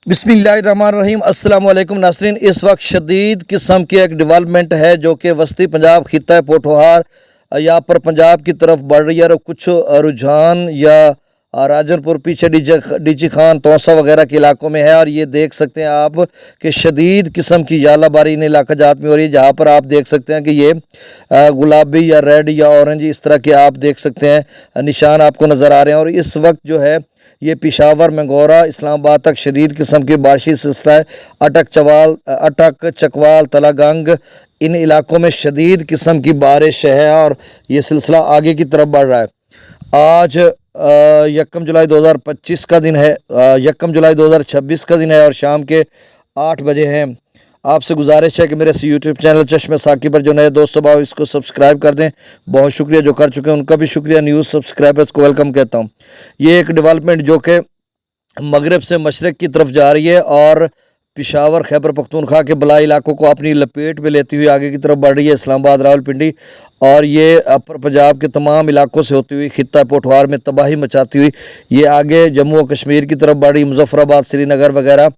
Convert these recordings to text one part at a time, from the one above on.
बिस्मिल्लाहिर्रहमानिर्रहीम। अस्सलाम वालेकुम नाज़रीन। इस वक्त शदीद किस्म की एक डेवलपमेंट है जो कि वस्ती पंजाब खित्ता पोठोहार यहाँ पर पंजाब की तरफ बढ़ रही है। और कुछ रुझान या राजनपुर पीछे डीची खान तोसा वगैरह के इलाकों में है। और ये देख सकते हैं आप कि शदीद किस्म की यालाबारी इन इलाका जात में हो रही है, जहाँ पर आप देख सकते हैं कि ये गुलाबी या रेड या ऑरेंज इस तरह के आप देख सकते हैं निशान आपको नज़र आ रहे हैं। और इस वक्त जो है ये पेशावर मंगोरा इस्लामाबाद तक शदीद किस्म की बारिशी सिलसिला है। अटक चकवाल तलागंग इन इलाकों में शदीद किस्म की बारिश है और ये सिलसिला आगे की तरफ बढ़ रहा है। आज 1 जुलाई 2025 का दिन है, 1 जुलाई 2026 का दिन है और शाम के 8 बजे हैं। आपसे गुजारिश है कि मेरे यूट्यूब चैनल चश्मे साकी पर जो नए दोस्त भाव इसको सब्सक्राइब कर दें। बहुत शुक्रिया जो कर चुके हैं, उनका भी शुक्रिया। न्यूज़ सब्सक्राइबर्स को वेलकम कहता हूं। ये एक डेवलपमेंट जो कि मगरब से मशरक़ की तरफ जा रही है और पेशावर खैबर पख्तूनख्वा के बलाई इलाकों को अपनी लपेट में लेती हुई आगे की तरफ बढ़ रही है। इस्लामाबाद रावलपिंडी और ये अपर पंजाब के तमाम इलाकों से होती हुई खित्ता पोठवार में तबाही मचाती हुई ये आगे जम्मू और कश्मीर की तरफ बढ़ रही, मुजफ्फराबाद श्रीनगर वगैरह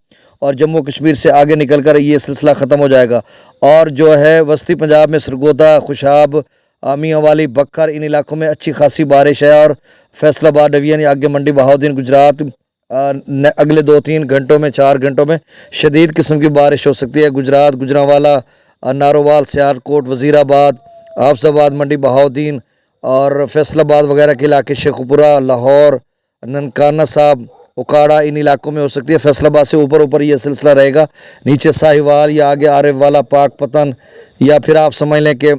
और जम्मू कश्मीर से आगे निकल कर ये सिलसिला ख़त्म हो जाएगा। और जो है वस्ती पंजाब में सरगोदा खुशाब मियां वाली बक्खर इन इलाकों में अच्छी खासी बारिश है। और फैसलाबाद डिवीजन या आगे मंडी बहाउद्दीन गुजरात अगले 2-3 घंटों में 4 घंटों में शदीद किस्म की बारिश हो सकती है। गुजरात गुजरांवाला नारोवाल सियालकोट वज़ीराबाद हाफजाबाद मंडी बहाउद्दीन और फैसलाबाद वगैरह के इलाके शेखुपुरा लाहौर ननकाना साहब उकाड़ा इन इलाकों में हो सकती है। फैसलाबाद से ऊपर ये सिलसिला रहेगा, नीचे साहिवाल या आगे आरिफ वाला पाक पतन या फिर आप समझ लें कि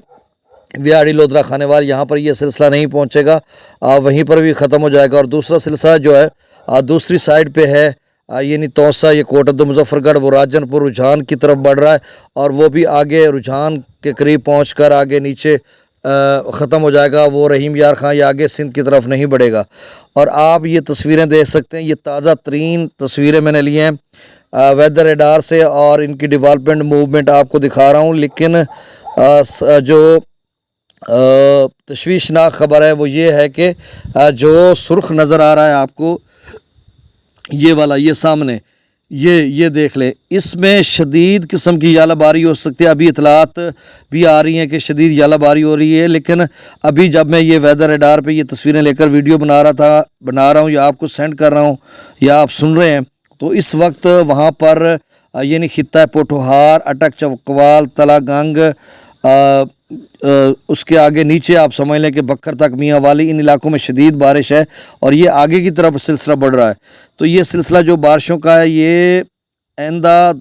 विहाड़ी लोधरा खानेवाल, यहाँ पर यह सिलसिला नहीं पहुँचेगा, वहीं पर भी ख़त्म हो जाएगा। और दूसरा सिलसिला जो है दूसरी साइड पे है यानी तोसा ये कोटद्दू मुजफ्फरगढ़ वो राजनपुर रुझान की तरफ बढ़ रहा है और वो भी आगे रुझान के करीब पहुँच आगे नीचे ख़त्म हो जाएगा। वो रहीम यार खां या आगे सिंध की तरफ नहीं बढ़ेगा। और आप ये तस्वीरें देख सकते हैं, ये ताज़ा तरीन तस्वीरें मैंने ली हैं वेदर रेडार से और इनकी डेवलपमेंट मूवमेंट आपको दिखा रहा हूँ। लेकिन जो तशवीशनाक ख़बर है वो ये है कि जो सुर्ख नज़र आ रहा है आपको ये वाला, ये सामने ये देख लें, इसमें शदीद किस्म की यालाबारी हो सकती है। अभी इतलात भी आ रही हैं कि शदीद यालाबारी हो रही है। लेकिन अभी जब मैं ये वेदर रेडार पे ये तस्वीरें लेकर वीडियो बना रहा हूँ या आपको सेंड कर रहा हूँ या आप सुन रहे हैं, तो इस वक्त वहाँ पर यानी खित्ता पोठोहार अटक चकवाल तलागंग उसके आगे नीचे आप समझ लें कि बक्कर तक मियाँ वाली इन इलाकों में शदीद बारिश है और ये आगे की तरफ सिलसिला बढ़ रहा है। तो ये सिलसिला जो बारिशों का है ये आइंदा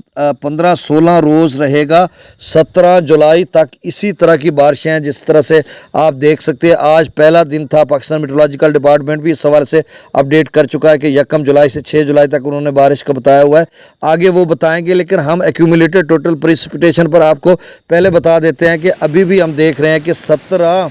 15-16 रोज़ रहेगा। 17 जुलाई तक इसी तरह की बारिशें हैं जिस तरह से आप देख सकते हैं। आज पहला दिन था, पाकिस्तान मेट्रोलॉजिकल डिपार्टमेंट भी इस सवाल से अपडेट कर चुका है कि 1 जुलाई से 6 जुलाई तक उन्होंने बारिश का बताया हुआ है। आगे वो बताएंगे, लेकिन हम एक्यूमुलेटेड टोटल प्रेसिपिटेशन पर आपको पहले बता देते हैं कि अभी भी हम देख रहे हैं कि 17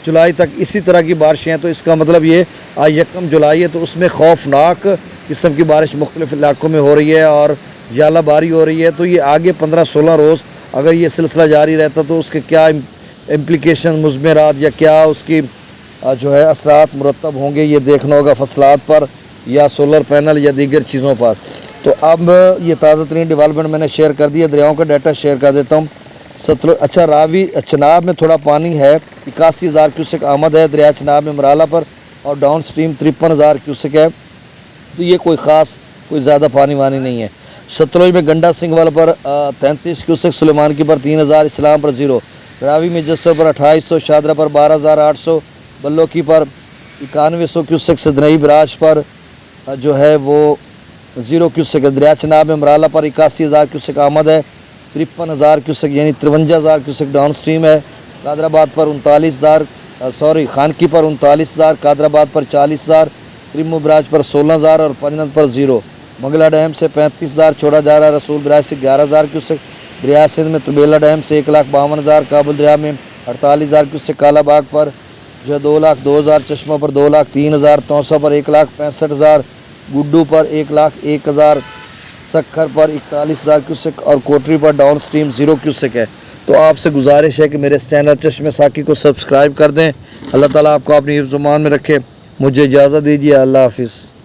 जुलाई तक इसी तरह की बारिशें हैं। तो इसका मतलब ये आज 1 जुलाई है तो उसमें खौफनाक किस्म की बारिश मुख्तलिफ इलाकों में हो रही है और यालाबारी हो रही है। तो ये आगे 15-16 रोज़ अगर ये सिलसिला जारी रहता तो उसके क्या इम्प्लिकेशन मुज़मरात या क्या उसकी जो है असरात मुरतब होंगे, ये देखना होगा फसलात पर या सोलर पैनल या दीगर चीज़ों पर। तो अब ये ताज़ा तरीन डेवलपमेंट मैंने शेयर कर दिया। दरियाओं का डाटा शेयर कर देता हूँ। अच्छा रावी चनाब में थोड़ा पानी है, 81,000 क्यूसेक आमद है दरिया चनाब में मराला पर और डाउन स्ट्रीम 53,000 क्यूसेक है। तो ये कोई ख़ास कोई ज़्यादा पानी वानी नहीं है। सतलुज में गंडा सिंह वाला पर 33 क्यूसेक, सुलेमान की पर 3,000, इस्लाम पर 0, रावी में जस्सर पर 2800, शादरा पर 12,800, बल्लो की पर 9100 क्यूसेक, सदनई बराज पर जो है वो 0 क्यूसेक है। दरिया चनाब में मराला पर 81,000 क्यूसेक आमद है, 53,000 क्यूसेक यानी 53,000 क्यूसेक डाउन स्ट्रीम है। कादराबाद पर 39,000 खानकी पर 39,000, कादराबाद पर 40,000, त्रिमू बराज पर 16,000 और पंजनत पर 0। मंगला डैम से 35,000 छोड़ा जा रहा है, रसूल बराज से 11,000 क्यूसेक, दरिया सिंध में तबेला डैम से 1,52,000, काबुल दरिया में 48,000 क्यूसेक, कालाबाग पर जो है 2,02,000, चश्मा पर 2,03,000, तौसा पर 1,65,000, गुड्डू पर 1,01,000, सक्खर पर 41,000 क्यूसेक और कोटरी पर डाउन स्ट्रीम 0 क्यूसेक है। तो आपसे गुजारिश है कि मेरे इस चैनल चश्मे साकी को सब्सक्राइब कर दें। अल्लाह ताला आपको अपनी हिफ्ज़-ओ-मान में रखे। मुझे इजाज़त दीजिए। अल्लाह हाफिज़।